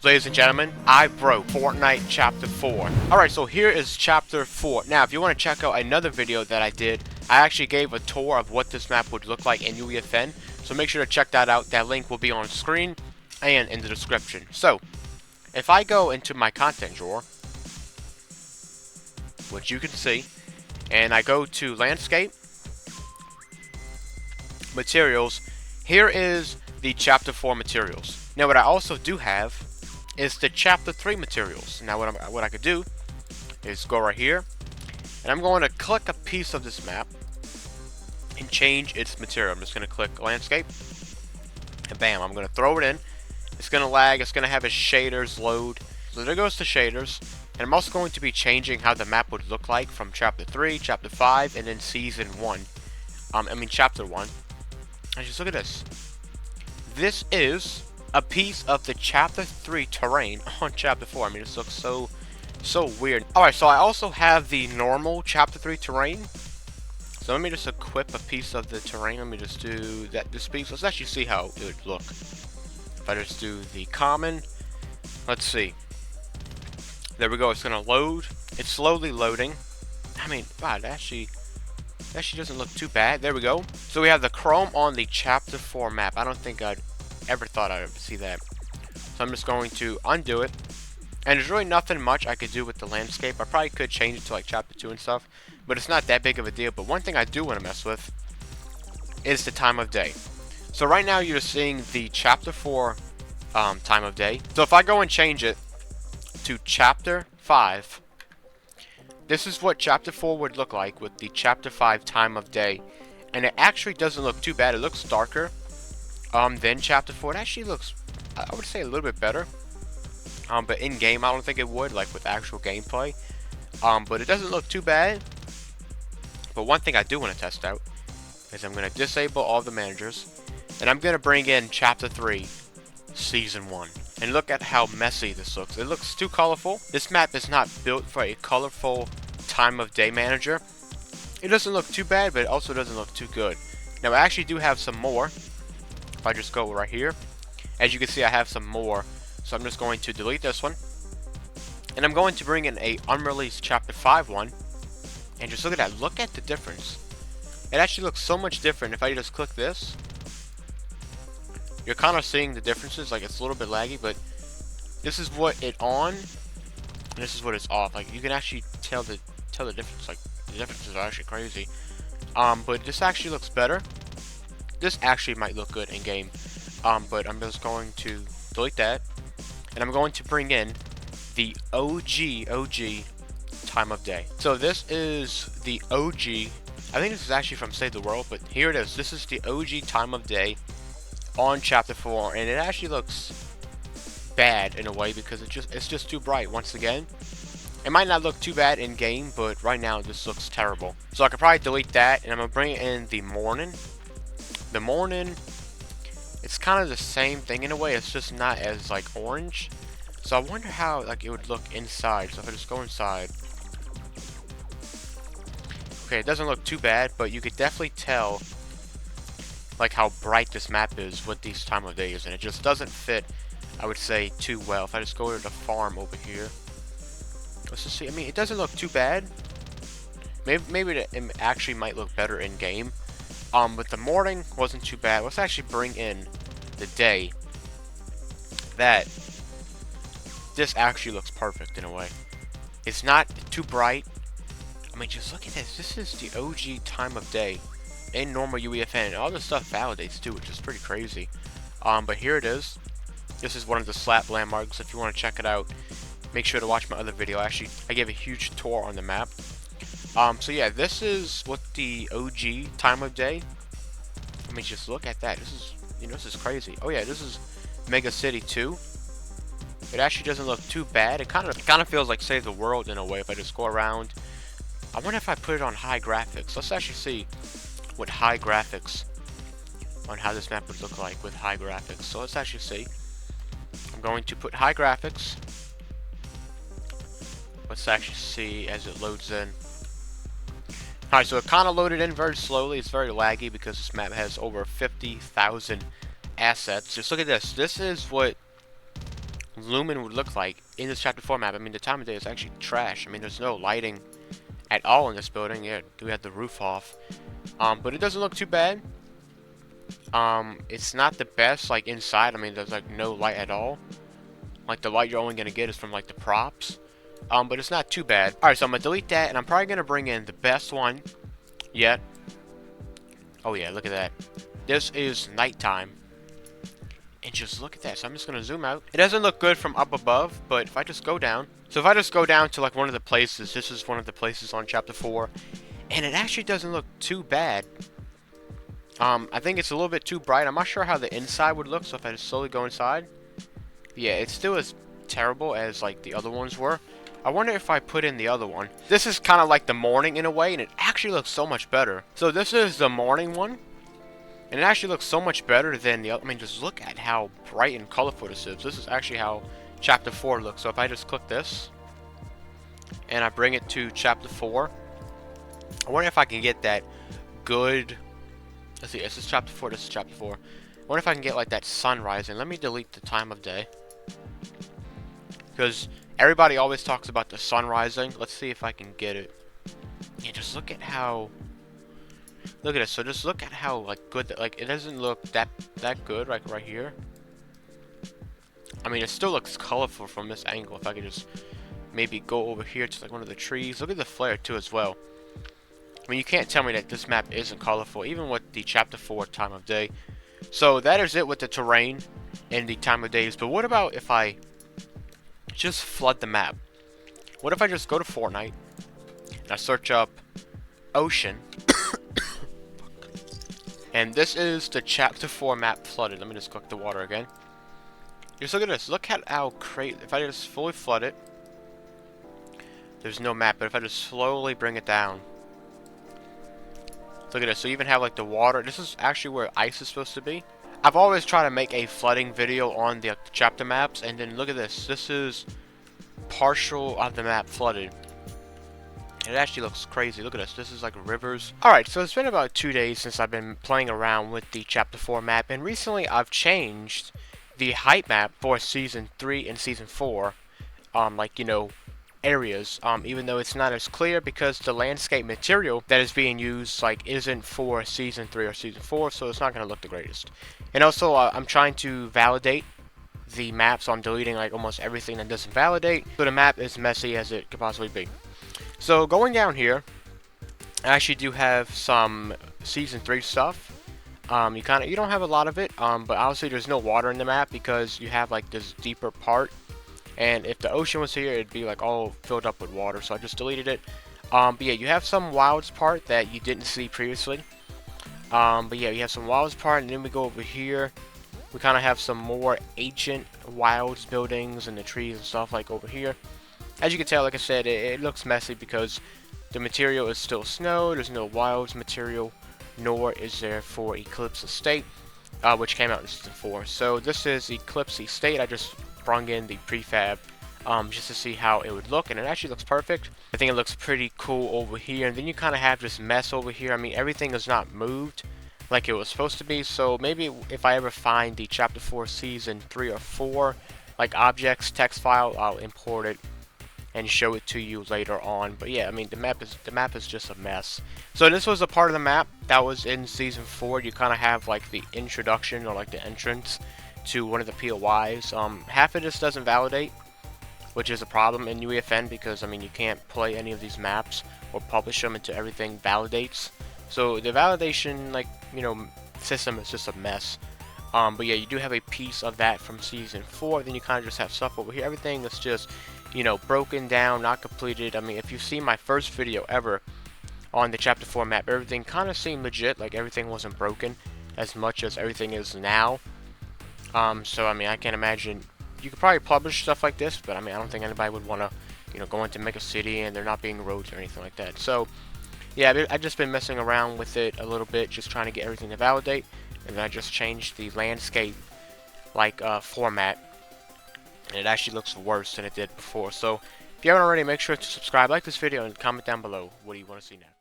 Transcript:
Ladies and gentlemen, I broke Fortnite Chapter 4. Alright, so here is Chapter 4. Now, if you want to check out another video that I did, I actually gave a tour of what this map would look like in UEFN. So make sure to check that out. That link will be on screen and in the description. So, if I go into my content drawer, which you can see, and I go to Landscape, Materials, here is the Chapter 4 materials. Now, what I also do have is the Chapter 3 materials. Now what I could do is go right here, and I'm going to click a piece of this map and change its material. I'm just going to click Landscape, and bam, I'm going to throw it in. It's going to lag, it's going to have its shaders load. So there goes the shaders, and I'm also going to be changing how the map would look like from Chapter 3, Chapter 5, and then Season 1. Chapter 1. And just look at this. This is a piece of the Chapter 3 terrain on Chapter 4. I mean, this looks so weird. Alright, so I also have the normal Chapter 3 terrain. So let me just equip a piece of the terrain. Let me just do this piece. Let's actually see how it would look. If I just do the common. Let's see. There we go. It's going to load. It's slowly loading. I mean, wow, it actually doesn't look too bad. There we go. So we have the chrome on the Chapter 4 map. I don't think I'd ever thought I'd ever see that. So I'm just going to undo it. And there's really nothing much I could do with the landscape. I probably could change it to like Chapter 2 and stuff, but it's not that big of a deal. But one thing I do want to mess with is the time of day. So right now you're seeing the Chapter 4 time of day. So if I go and change it to Chapter 5, this is what Chapter 4 would look like with the Chapter 5 time of day. And it actually doesn't look too bad. It looks darker than Chapter 4. It actually looks, I would say, a little bit better. But in game, I don't think it would, like with actual gameplay. But it doesn't look too bad. But one thing I do want to test out is I'm going to disable all the managers, and I'm going to bring in Chapter 3 Season 1. And look at how messy this looks. It looks too colorful. This map is not built for a colorful time of day manager. It doesn't look too bad, but it also doesn't look too good. Now, I actually do have some more. If I just go right here, as you can see, I have some more. So I'm just going to delete this one, and I'm going to bring in a unreleased Chapter 5 one, and just look at that. Look at the difference. It actually looks so much different. If I just click this, you're kind of seeing the differences. Like, it's a little bit laggy, but this is what it on, and this is what it's off. Like, you can actually tell the difference. Like, the differences are actually crazy. But this actually looks better. This actually might look good in game. But I'm just going to delete that, and I'm going to bring in the OG time of day. So this is the OG. I think this is actually from Save the World, but here it is. This is the OG time of day on Chapter 4, and it actually looks bad in a way because it's just too bright. Once again, it might not look too bad in game, but right now this looks terrible. So I could probably delete that, and I'm gonna bring in the morning. The morning, it's kind of the same thing in a way. It's just not as like orange. So I wonder how like it would look inside. So if I just go inside, okay, it doesn't look too bad, but you could definitely tell like how bright this map is with these time of days, and it just doesn't fit, I would say, too well. If I just go to the farm over here, let's just see. I mean, it doesn't look too bad. Maybe it actually might look better in game. But the morning wasn't too bad. Let's actually bring in the day. This actually looks perfect in a way. It's not too bright. I mean, just look at this. This is the OG time of day in normal UEFN. All this stuff validates too, which is pretty crazy. But here it is. This is one of the slap landmarks. If you want to check it out, make sure to watch my other video. Actually, I gave a huge tour on the map. So yeah, this is what the OG time of day. I mean, just look at that. This is, this is crazy. Oh yeah, this is Mega City 2. It actually doesn't look too bad. It kind of feels like Save the World in a way. If I just go around, I wonder if I put it on high graphics. Let's actually see what high graphics on how this map would look like with high graphics. So let's actually see. I'm going to put high graphics. Let's actually see as it loads in. Alright, so it kind of loaded in very slowly. It's very laggy because this map has over 50,000 assets. Just look at this. This is what Lumen would look like in this chapter 4 map. I mean, the time of day is actually trash. I mean, there's no lighting at all in this building. Yeah, we had the roof off. But it doesn't look too bad. It's not the best, like, inside. I mean, there's, like, no light at all. Like, the light you're only gonna get is from, like, the props. But it's not too bad. Alright, so I'm gonna delete that, and I'm probably gonna bring in the best one yet. Oh, yeah, look at that. This is nighttime. And just look at that. So I'm just gonna zoom out. It doesn't look good from up above, but if I just go down. So if I just go down to, like, one of the places, this is one of the places on chapter 4. And it actually doesn't look too bad. I think it's a little bit too bright. I'm not sure how the inside would look, so if I just slowly go inside. Yeah, it's still as terrible as, like, the other ones were. I wonder if I put in the other one. This is kind of like the morning in a way, and it actually looks so much better. So this is the morning one. And it actually looks so much better than the other. I mean, just look at how bright and colorful this is. This is actually how chapter 4 looks. So if I just click this, and I bring it to chapter 4. I wonder if I can get that good... Let's see, this is chapter 4, this is chapter 4. I wonder if I can get, like, that sunrise. And let me delete the time of day. Because everybody always talks about the sun rising. Let's see if I can get it. Yeah, just look at how... Look at this. So just look at how, like, good... Like, it doesn't look that good, like, right here. I mean, it still looks colorful from this angle. If I could just maybe go over here to, like, one of the trees. Look at the flare, too, as well. I mean, you can't tell me that this map isn't colorful, even with the chapter 4 time of day. So that is it with the terrain and the time of days. But what about if I just flood the map? What if I just go to Fortnite and I search up ocean? And this is the chapter 4 map flooded. Let me just click the water again. Just look at this. Look at how crazy. If I just fully flood it, there's no map. But if I just slowly bring it down. Look at this. So you even have, like, the water. This is actually where ice is supposed to be. I've always tried to make a flooding video on the chapter maps. And then look at this. This is partial of the map flooded. It actually looks crazy. Look at this. This is like rivers. Alright, so it's been about 2 days since I've been playing around with the chapter 4 map. And recently I've changed the height map for season 3 and season 4. Like, you know, areas, even though it's not as clear because the landscape material that is being used, like, isn't for season 3 or season 4, so it's not going to look the greatest. And also, I'm trying to validate the map, so I'm deleting, like, almost everything that doesn't validate, so the map is messy as it could possibly be. So going down here, I actually do have some season 3 stuff. You don't have a lot of it, but obviously there's no water in the map because you have, like, this deeper part. And if the ocean was here, it'd be, like, all filled up with water, so I just deleted it. But yeah, you have some wilds part that you didn't see previously. But yeah, you have some wilds part, and then we go over here. We kind of have some more ancient wilds buildings and the trees and stuff, like, over here. As you can tell, like I said, it looks messy because the material is still snow. There's no wilds material, nor is there for Eclipse Estate, which came out in season 4. So this is Eclipse Estate. I just brung in the prefab just to see how it would look, and it actually looks perfect. I think it looks pretty cool over here, and then you kind of have this mess over here. I mean, everything is not moved like it was supposed to be, so maybe if I ever find the chapter 4 season 3 or 4 like objects text file, I'll import it and show it to you later on. But yeah, I mean, the map is just a mess. So this was a part of the map that was in season 4. You kind of have, like, the introduction or, like, the entrance to one of the POIs. Half of this doesn't validate, which is a problem in UEFN because, I mean, you can't play any of these maps or publish them until everything validates. So the validation, like, you know, system is just a mess. But yeah, you do have a piece of that from season 4. Then you kind of just have stuff over here. Everything is just, you know, broken down, not completed. I mean, if you've seen my first video ever on the chapter 4 map, everything kind of seemed legit, like everything wasn't broken as much as everything is now. So I mean, I can't imagine. You could probably publish stuff like this, but I mean, I don't think anybody would want to, you know, go into Mega City and there not being roads or anything like that. So yeah, I've just been messing around with it a little bit, just trying to get everything to validate, and then I just changed the landscape, like, format, and it actually looks worse than it did before. So if you haven't already, make sure to subscribe, like this video, and comment down below what do you want to see next.